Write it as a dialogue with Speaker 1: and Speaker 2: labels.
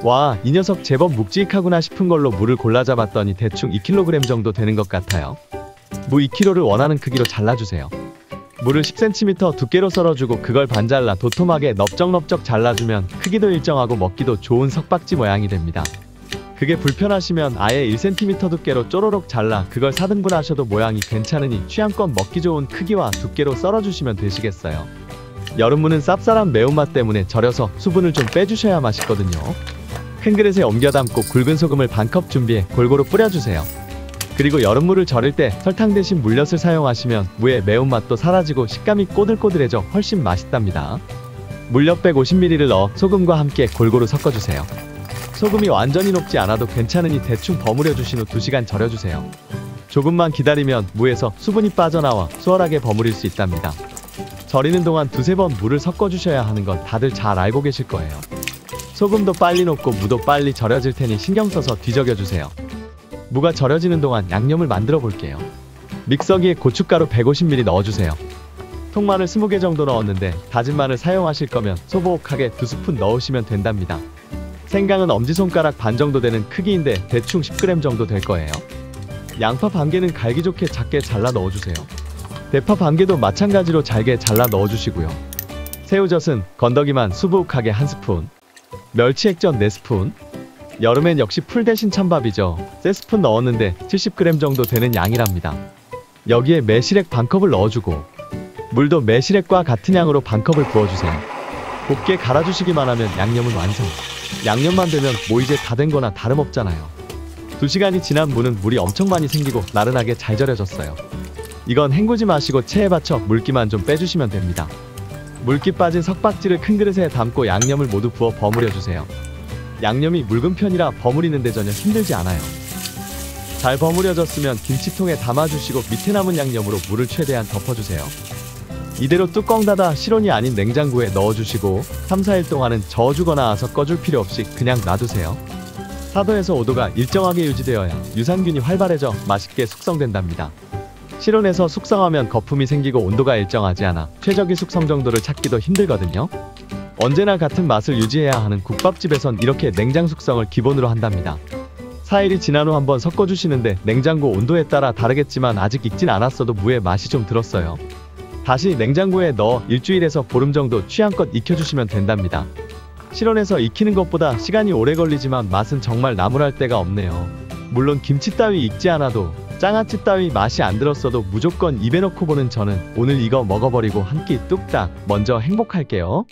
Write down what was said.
Speaker 1: 와, 이 녀석 제법 묵직하구나 싶은 걸로 무를 골라 잡았더니 대충 2kg 정도 되는 것 같아요. 무 2kg를 원하는 크기로 잘라주세요. 무를 10cm 두께로 썰어주고 그걸 반 잘라 도톰하게 넓적넓적 잘라주면 크기도 일정하고 먹기도 좋은 석박지 모양이 됩니다. 그게 불편하시면 아예 1cm 두께로 쪼로록 잘라 그걸 4등분 하셔도 모양이 괜찮으니 취향껏 먹기 좋은 크기와 두께로 썰어주시면 되시겠어요. 여름무는 쌉쌀한 매운맛 때문에 절여서 수분을 좀 빼주셔야 맛있거든요. 큰 그릇에 옮겨 담고 굵은 소금을 반컵 준비해 골고루 뿌려주세요. 그리고 여름무를 절일 때 설탕 대신 물엿을 사용하시면 무의 매운맛도 사라지고 식감이 꼬들꼬들해져 훨씬 맛있답니다. 물엿 150ml를 넣어 소금과 함께 골고루 섞어주세요. 소금이 완전히 녹지 않아도 괜찮으니 대충 버무려 주신 후 2시간 절여주세요. 조금만 기다리면 무에서 수분이 빠져나와 수월하게 버무릴 수 있답니다. 절이는 동안 2~3번 물을 섞어주셔야 하는 건 다들 잘 알고 계실 거예요. 소금도 빨리 녹고 무도 빨리 절여질 테니 신경 써서 뒤적여주세요. 무가 절여지는 동안 양념을 만들어 볼게요. 믹서기에 고춧가루 150ml 넣어주세요. 통마늘 20개 정도 넣었는데 다진 마늘 사용하실 거면 소복하게 2스푼 넣으시면 된답니다. 생강은 엄지손가락 반 정도 되는 크기인데 대충 10g 정도 될 거예요. 양파 반 개는 갈기 좋게 작게 잘라 넣어주세요. 대파 반 개도 마찬가지로 잘게 잘라 넣어주시고요. 새우젓은 건더기만 수북하게 1스푼, 멸치 액젓 4스푼, 여름엔 역시 풀 대신 찬밥이죠. 3스푼 넣었는데 70g 정도 되는 양이랍니다. 여기에 매실액 반컵을 넣어주고 물도 매실액과 같은 양으로 반컵을 부어주세요. 곱게 갈아주시기만 하면 양념은 완성. 양념만 되면 뭐 이제 다 된 거나 다름없잖아요. 2시간이 지난 무는 물이 엄청 많이 생기고 나른하게 잘 절여졌어요. 이건 헹구지 마시고 체에 받쳐 물기만 좀 빼주시면 됩니다. 물기 빠진 석박지를 큰 그릇에 담고 양념을 모두 부어 버무려주세요. 양념이 묽은 편이라 버무리는데 전혀 힘들지 않아요. 잘 버무려졌으면 김치통에 담아주시고 밑에 남은 양념으로 물을 최대한 덮어주세요. 이대로 뚜껑 닫아 실온이 아닌 냉장고에 넣어주시고 3~4일 동안은 저어주거나 섞어줄 필요 없이 그냥 놔두세요. 4도에서 5도가 일정하게 유지되어야 유산균이 활발해져 맛있게 숙성된답니다. 실온에서 숙성하면 거품이 생기고 온도가 일정하지 않아 최적의 숙성 정도를 찾기도 힘들거든요. 언제나 같은 맛을 유지해야 하는 국밥집에선 이렇게 냉장 숙성을 기본으로 한답니다. 4일이 지난 후 한번 섞어주시는데 냉장고 온도에 따라 다르겠지만 아직 익진 않았어도 무의 맛이 좀 들었어요. 다시 냉장고에 넣어 일주일에서 보름 정도 취향껏 익혀주시면 된답니다. 실온에서 익히는 것보다 시간이 오래 걸리지만 맛은 정말 나무랄 데가 없네요. 물론 김치 따위 익지 않아도 장아찌 따위 맛이 안 들었어도 무조건 입에 넣고 보는 저는 오늘 이거 먹어버리고 한 끼 뚝딱 먼저 행복할게요.